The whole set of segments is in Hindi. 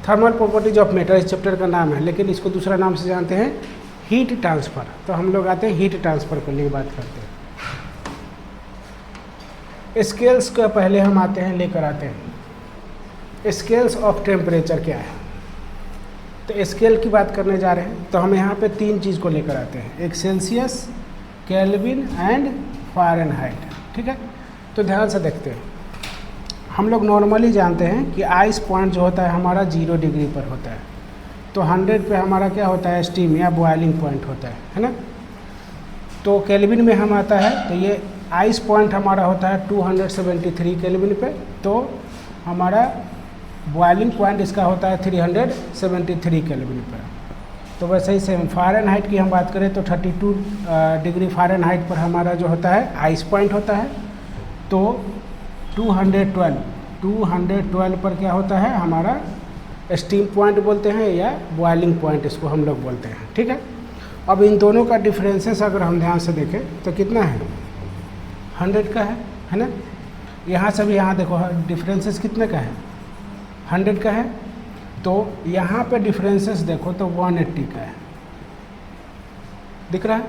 थर्मल प्रॉपर्टीज ऑफ मैटर इस चैप्टर का नाम है, लेकिन इसको दूसरा नाम से जानते हैं हीट ट्रांसफ़र। तो हम लोग आते हैं हीट ट्रांसफ़र को लिए बात करते हैं। स्केल्स का पहले हम आते हैं स्केल्स ऑफ टेम्परेचर क्या है। तो स्केल की बात करने जा रहे हैं, तो हम यहाँ पे 3 चीज़ को लेकर आते हैं, एक सेल्सियस, केल्विन एंड फ़ारेनहाइट। ठीक है, तो ध्यान से देखते हैं। हम लोग नॉर्मली जानते हैं कि आइस पॉइंट जो होता है हमारा 0 डिग्री पर होता है, तो 100 पे हमारा क्या होता है, स्टीम या बॉइलिंग पॉइंट होता है ना। तो केल्विन में हम आता है, तो ये आइस पॉइंट हमारा होता है 273 केल्विन पे, तो हमारा बॉइलिंग पॉइंट इसका होता है 373 केल्विन पर। तो वैसे ही सेम फ़ारेनहाइट की हम बात करें तो 32 डिग्री फ़ारेनहाइट पर हमारा जो होता है आइस पॉइंट होता है। तो 212 पर क्या होता है हमारा स्टीम पॉइंट बोलते हैं या बॉइलिंग पॉइंट इसको हम लोग बोलते हैं। ठीक है, अब इन दोनों का डिफरेंसेस अगर हम ध्यान से देखें तो कितना है, 100 का है ना। यहाँ से भी यहाँ देखो डिफरेंसेस कितने का है, 100 का है। तो यहाँ पे डिफरेंसेस देखो तो 180 का है, दिख रहा है।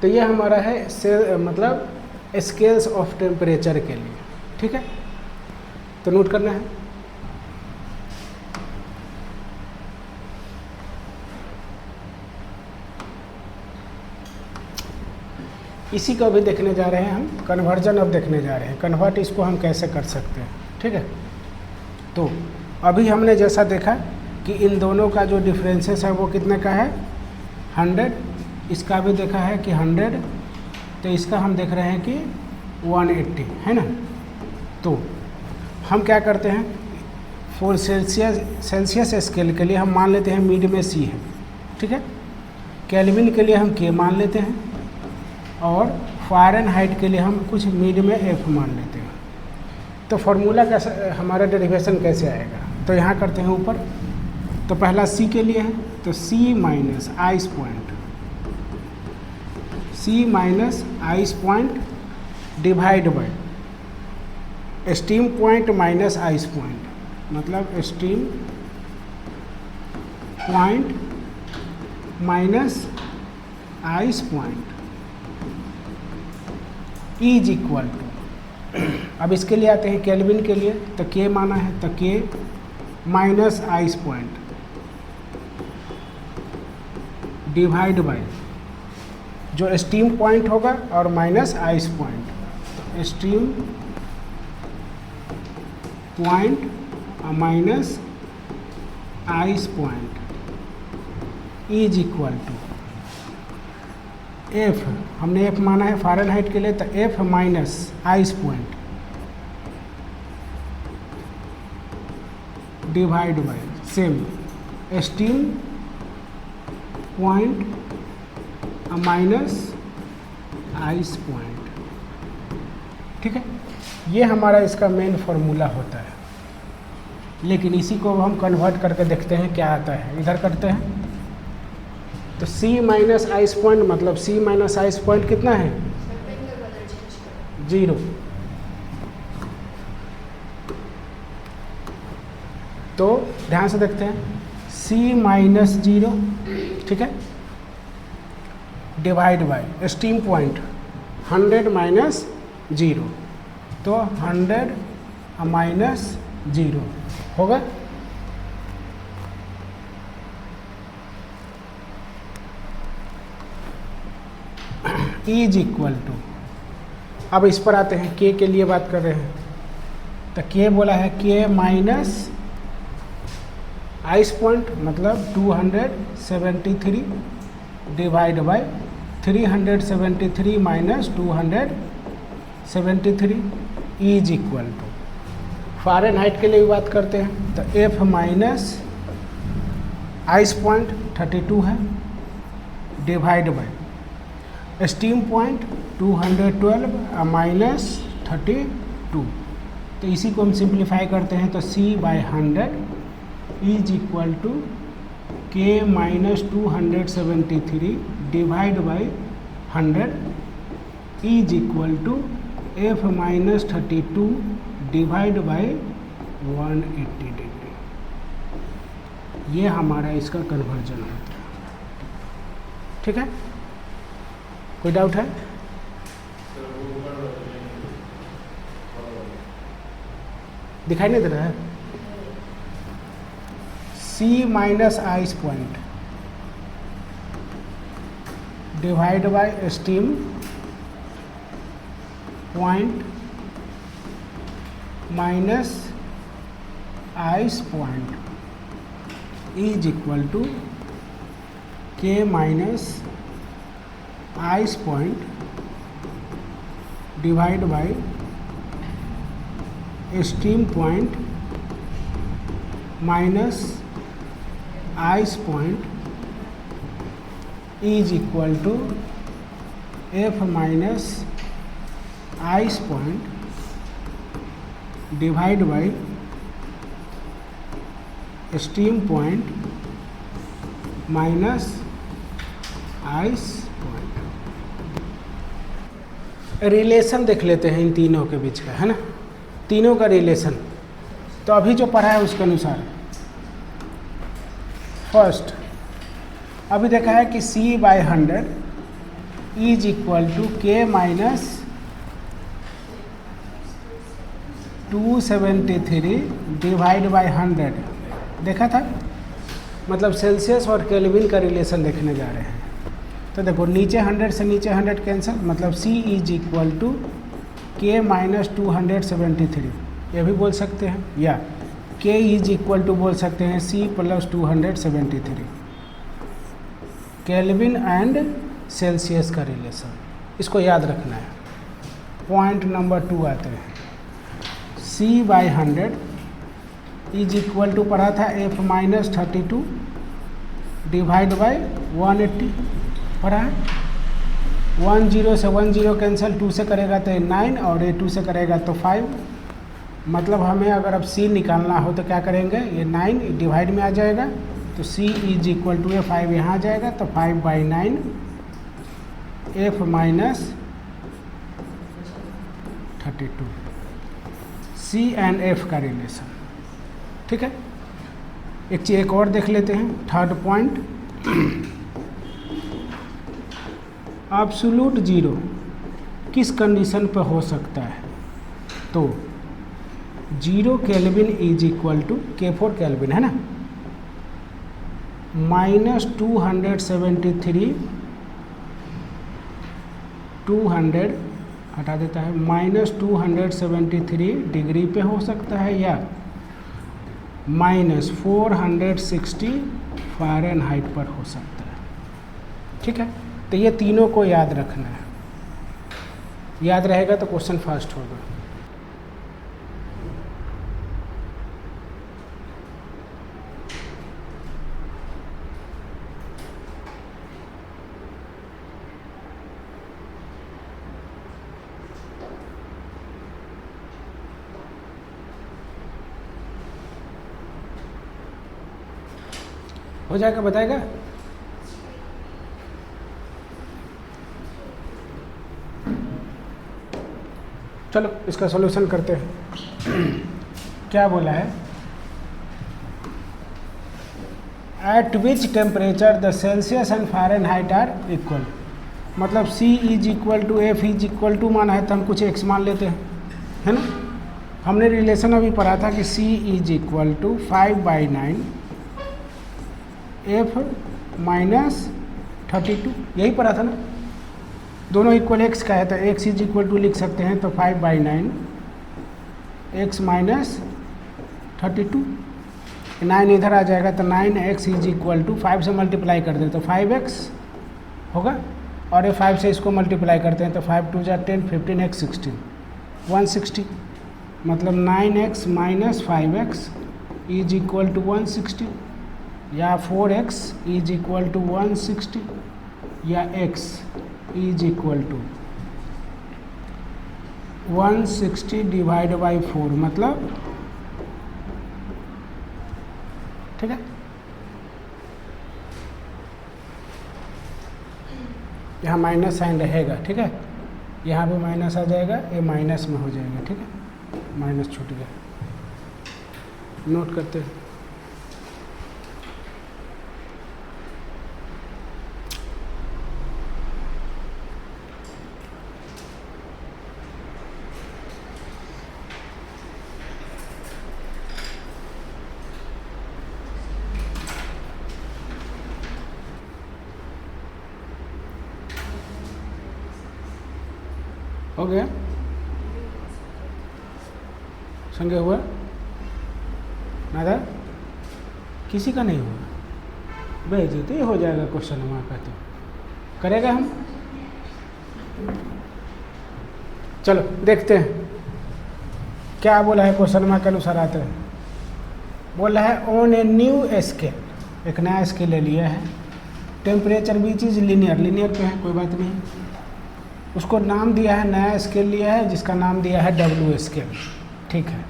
तो ये हमारा है मतलब स्केल्स ऑफ टेम्परेचर के लिए। ठीक है, तो नोट करना है। इसी को भी देखने जा रहे हैं हम, कन्वर्जन अब देखने जा रहे हैं, कन्वर्ट इसको हम कैसे कर सकते हैं। ठीक है, तो अभी हमने जैसा देखा कि इन दोनों का जो डिफरेंसेस है वो कितने का है, 100। इसका भी देखा है कि 100, तो इसका हम देख रहे हैं कि 180 है ना। तो हम क्या करते हैं, फॉर सेल्सियस स्केल के लिए हम मान लेते हैं मिड में C है। ठीक है, केल्विन के लिए हम K मान लेते हैं, और फ़ारेनहाइट के लिए हम कुछ मिड में F मान लेते हैं। तो फार्मूला कैसे, हमारा डेरिवेशन कैसे आएगा, तो यहाँ करते हैं ऊपर। तो पहला C के लिए है, तो C minus ice point divide by steam point minus ice point, मतलब steam point minus ice point is equal to. अब इसके लिए आते हैं केल्विन के लिए, तो K माना है, तो K minus ice point divide by जो स्टीम पॉइंट होगा और माइनस आइस पॉइंट, तो steam point minus ice point is equal to F, हमने F माना है फ़ारेनहाइट के लिए, तो F minus ice point divide bye same steam point minus ice point. ठीक है, ये हमारा इसका मेन फार्मूला होता है। लेकिन इसी को हम कन्वर्ट करके देखते हैं क्या आता है। इधर करते हैं, तो C माइनस आइस पॉइंट, मतलब C माइनस आइस पॉइंट कितना है, 0। तो ध्यान से देखते हैं, C माइनस 0, ठीक है, divide by steam point 100 minus 0, तो 100 माइनस 0 होगा। इज इक्वल टू, अब इस पर आते हैं, K के लिए बात कर रहे हैं, तो K बोला है K माइनस आइस पॉइंट, मतलब 273 divide by 373 minus 273 is equal to. Fahrenheit के लिए भी बात करते हैं, तो F माइनस आइस पॉइंट 32 है divide by steam point 212 minus 32। तो इसी को हम सिंप्लीफाई करते हैं, तो C by 100 is equal to K minus 273 divide by 100 is equal to F minus 32 divide by 180 degree. ये हमारा इसका कन्वर्जन होता है। ठीक है, कोई डाउट है? दिखाई नहीं दे रहा है? C minus ice point divide by steam point minus ice point is equal to K minus ice point divide by steam point minus ice point is equal to F minus ice point divide by steam point minus ice point. Relation देख लेते हैं इन तीनों के बीच का, है ना, तीनों का रिलेशन। तो अभी जो पढ़ा है उसके अनुसार फर्स्ट अभी देखा है कि C by 100 is equal to K minus 273 divide by 100 देखा था। मतलब सेल्सियस और केल्विन का रिलेशन देखने जा रहे हैं। तो देखो नीचे 100 से नीचे 100 कैंसिल, मतलब C is equal to K minus 273 ये भी बोल सकते हैं, या K इज इक्वल टू बोल सकते हैं C plus 273। Kelvin and Celsius का रिलेशन, इसको याद रखना है। पॉइंट नंबर 2 आते हैं। C by 100 is equal to पढ़ा था F माइनस 32 डिवाइड बाय 180 पढ़ा है। 10 से 10 कैंसिल, 2 से करेगा तो 9 और ये 2 से करेगा तो 5। मतलब हमें अगर अब C निकालना हो तो क्या करेंगे, ये 9 डिवाइड में आ जाएगा तो C इज इक्वल टू 5 यहाँ आ जाएगा तो 5 by 9 F minus 32 C and F का रिलेशन। ठीक है, एक चीज़ एक और देख लेते हैं। थर्ड पॉइंट, एब्सोल्यूट जीरो किस कंडीशन पर हो सकता है? तो 0 kelvin is equal to K4 kelvin है ना, माइनस 273 200 हटा देता है, माइनस 273 डिग्री पे हो सकता है, या माइनस 460 फ़ारेनहाइट पर हो सकता है। ठीक है, तो ये तीनों को याद रखना है। याद रहेगा तो क्वेश्चन फास्ट होगा। हो जाएगा, बताएगा? चलो इसका सॉल्यूशन करते हैं। क्या बोला है? At which temperature the Celsius and Fahrenheit are equal. मतलब C is equal to F is equal to माना है तो हम कुछ x मान लेते हैं, है ना। हमने रिलेशन अभी पढ़ा था कि C is equal to 5 by 9 F minus 32, यही पढ़ा था ना। दोनों इक्वल x का है तो x इज इक्वल टू लिख सकते हैं तो 5 बाई 9 x माइनस 32, 9 इधर आ जाएगा तो 9x इज इक्वल टू 5 से मल्टीप्लाई कर दे तो 5x होगा, और ये 5 से इसको मल्टीप्लाई करते हैं तो 5 2 = 10, 15x 16, 160। मतलब 9x minus 5x is equal to 160, या 4x इज इक्वल टू 160, या x is equal to 160 divide by 4, मतलब ठीक है। यहाँ माइनस साइन रहेगा, ठीक है, यहाँ भी माइनस आ जाएगा, ये माइनस में हो जाएगा, ठीक है, माइनस छूट गया, नोट करते हैं। हो गया? संगे हुआ? नादा किसी का नहीं हुआ? बेइज्जती हो जाएगा क्वेश्चन वहाँ का। तो करेगा हम? चलो देखते हैं क्या बोला है क्वेश्चन मार्क के अनुसार आते हैं। बोला है ऑन ए न्यू स्केल, एक नया स्केल ले लिया है, टेम्परेचर भी चीज़ लीनियर पे है, कोई बात नहीं, उसको नाम दिया है, नया स्केल लिया है जिसका नाम दिया है डब्ल्यू स्केल, ठीक है।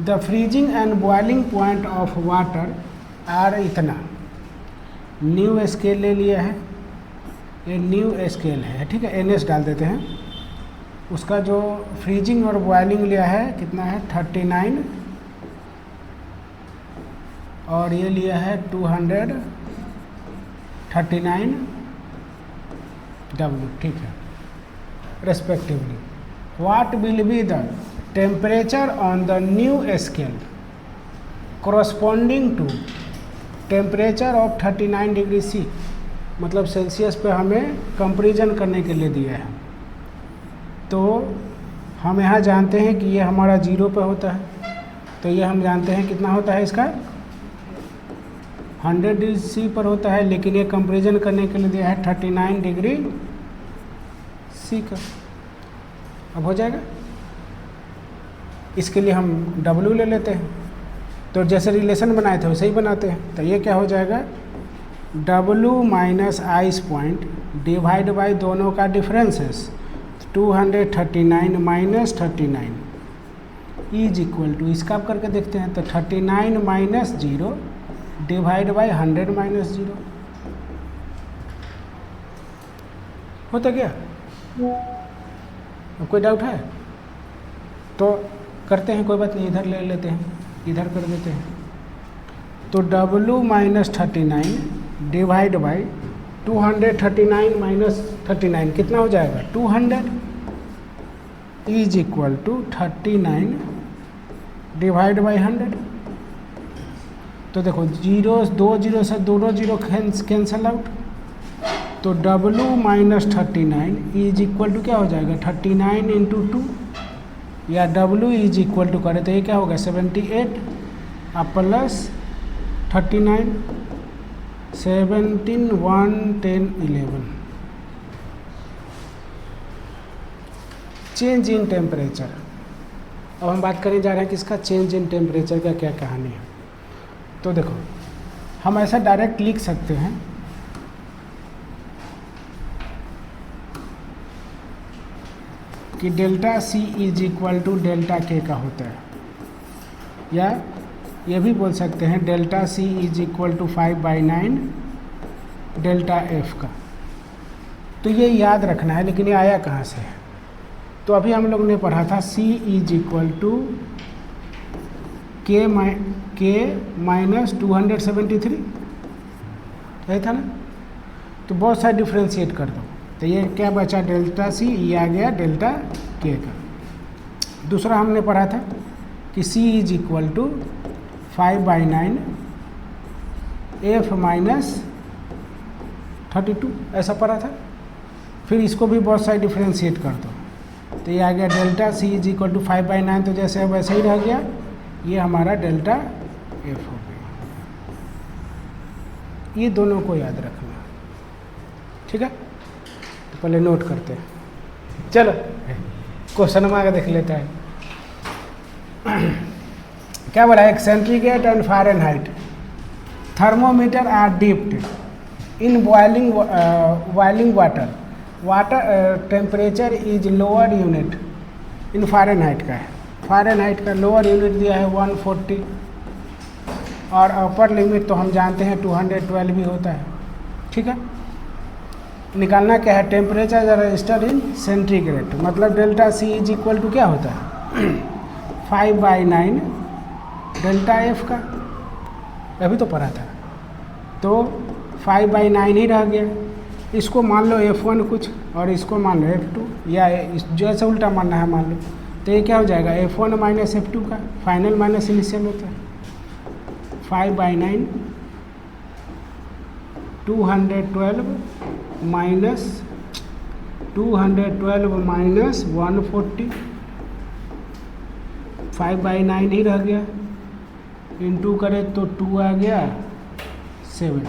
The freezing and boiling point of water are इतना, न्यू स्केल ले लिया है, ये न्यू स्केल है, ठीक है, NS डाल देते हैं। उसका जो फ्रीजिंग और बॉइलिंग लिया है कितना है 39, और ये लिया है 239 W, ठीक है, respectively. What will be the temperature on the new scale corresponding to temperature of 39 degree C, मतलब सेल्सियस पे हमें कंपेरिजन करने के लिए दिया है। तो हम यहाँ जानते हैं कि ये हमारा 0 पे होता है, तो ये हम जानते हैं कितना होता है इसका 100 डिग्री C पर होता है, लेकिन ये कंपेरिजन करने के लिए दिया है 39 डिग्री C का। अब हो जाएगा, इसके लिए हम W ले लेते हैं, तो जैसे रिलेशन बनाए थे वैसे ही बनाते हैं। तो ये क्या हो जाएगा W minus ice point divide by दोनों का डिफरेंस है 239 माइनस 39 इज इक्वल टू, इसका आप करके देखते हैं, तो 39 माइनस 0 डिवाइड बाई 100 माइनस 0 होता क्या? कोई डाउट है? तो करते हैं, कोई बात नहीं, इधर ले लेते हैं, इधर कर देते हैं। तो W minus 39 divide by 239 minus 39 कितना हो जाएगा 200 is equal to 39 divide by 100। तो देखो दो जीरो से दोनों जीरो कैंसल आउट, तो W minus 39 is equal to क्या हो जाएगा 39 इंटू 2, या W इज इक्वल टू करें तो ये क्या होगा 78 अब प्लस 39 17 1 10 11। चेंज इन टेम्परेचर, अब हम बात करने जा रहे हैं कि इसका चेंज इन टेम्परेचर का क्या कहानी है। तो देखो हम ऐसा डायरेक्ट लिख सकते हैं कि delta C is equal to delta K का होता है, या ये भी बोल सकते हैं delta C is equal to 5/9 delta F का। तो ये याद रखना है, लेकिन ये आया कहाँ से है? तो अभी हम लोग ने पढ़ा था C is equal to K minus 273, यही था ना? तो बहुत सारे डिफ्रेंशिएट कर दो, तो ये क्या बचा डेल्टा C, ये आ गया डेल्टा K का। दूसरा हमने पढ़ा था कि C is equal to 5/9 F minus 32, ऐसा पढ़ा था। फिर इसको भी बहुत सारे डिफ्रेंशिएट कर दो, तो ये आ गया delta C is equal to 5/9, तो जैसे वैसे ही रह गया, ये हमारा डेल्टा F हो गया। ये दोनों को याद रखना, ठीक है? तो पहले नोट करते हैं, चलो क्वेश्चन में आगे देख लेते हैं। क्या बोला है? Centigrade and Fahrenheit thermometer are dipped in boiling water temperature is lower unit in Fahrenheit का है। फ़ारेनहाइट का लोअर यूनिट दिया है 140, और अपर लिमिट तो हम जानते हैं 212 भी होता है, ठीक है? निकालना क्या है? टेम्परेचर रजिस्टर इन सेंटीग्रेड, मतलब delta C is equal to क्या होता है 5/9 डेल्टा F का, अभी तो पढ़ा था। तो 5/9 ही रह गया, इसको मान लो F1 कुछ और इसको मान लो F2, या जैसे उल्टा मानना है मान लो, तो ये क्या हो जाएगा F1 माइनस F2 का फाइनल माइनस इनिशियल होता है 5/9 212 माइनस 212 माइनस 140, 5/9 ही रह गया, इंटू करें तो 2 आ गया 7,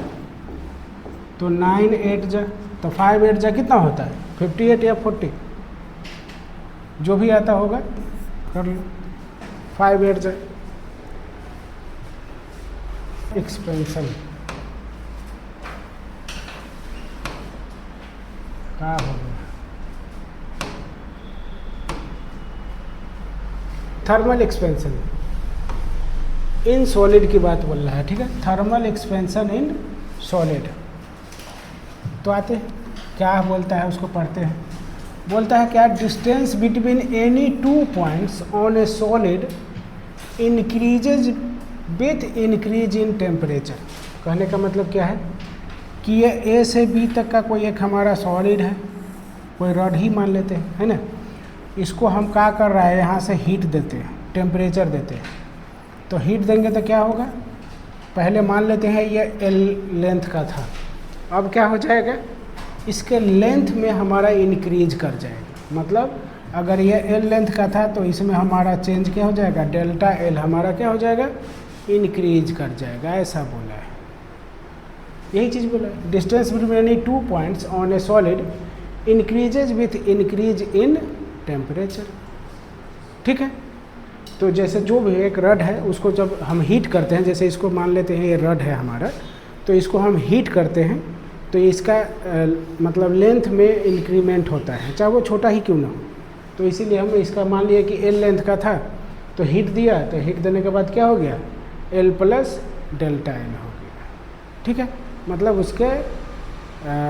तो 9 8 जा, तो 5 8 जा कितना होता है 58 या 40, जो भी आता होगा कर लो। 5 8 जा एक्सपेंशन क्या हो गया, थर्मल एक्सपेंशन इन सॉलिड की बात बोल रहा है, ठीक है। थर्मल एक्सपेंशन इन सॉलिड, तो आते हैं क्या बोलता है उसको पढ़ते हैं। बोलता है क्या, distance between any 2 points on A solid increases with increase in temperature. कहने का मतलब क्या है कि ये ए से बी तक का कोई एक हमारा सॉलिड है, कोई रॉड ही मान लेते हैं, है ना। इसको हम क्या कर रहा है, यहाँ से हीट देते हैं, टेम्परेचर देते हैं। तो हीट देंगे तो क्या होगा, पहले मान लेते हैं ये एल लेंथ का था, अब क्या हो जाएगा, इसके लेंथ में हमारा इंक्रीज कर जाएगा। मतलब अगर ये एल लेंथ का था तो इसमें हमारा चेंज क्या हो जाएगा, डेल्टा एल हमारा क्या हो जाएगा, इंक्रीज कर जाएगा, ऐसा बोला है, यही चीज़ बोला है। Distance between any 2 points on A solid increases with increase in temperature, ठीक है। तो जैसे जो भी एक रड है उसको जब हम हीट करते हैं, जैसे इसको मान लेते हैं ये रड है हमारा, तो इसको हम हीट करते हैं तो इसका मतलब लेंथ में इंक्रीमेंट होता है, चाहे वो छोटा ही क्यों ना हो। तो इसीलिए हम इसका मान लिया कि एल लेंथ का था तो हीट दिया, तो हीट देने के बाद क्या हो गया, एल प्लस डेल्टा एल हो गया, ठीक है। मतलब उसके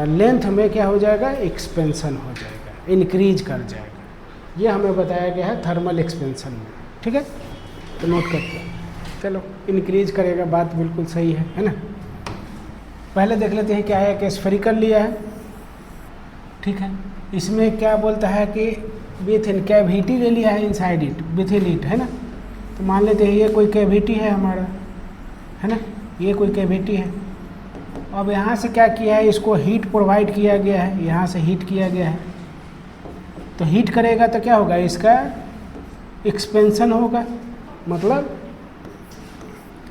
लेंथ में क्या हो जाएगा, एक्सपेंशन हो जाएगा, इंक्रीज कर जाएगा। ये हमें बताया गया है थर्मल एक्सपेंशन में, ठीक है। तो नोट करते हैं, चलो इंक्रीज करेगा, बात बिल्कुल सही है ना। पहले देख लेते हैं क्या है, कि स्फेरिकल लिया है, ठीक है। इसमें क्या बोलता है कि विथ इन कैविटी ले लिया है, inside it with in it, है ना। तो मान लेते हैं ये कोई कैविटी है हमारा, है ना, ये कोई कैविटी है। अब यहाँ से क्या किया है, इसको हीट प्रोवाइड किया गया है, यहाँ से हीट किया गया है, तो हीट करेगा तो क्या होगा, इसका एक्सपेंशन होगा, मतलब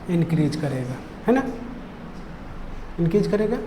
इंक्रीज करेगा, है ना, इंक्रीज करेगा।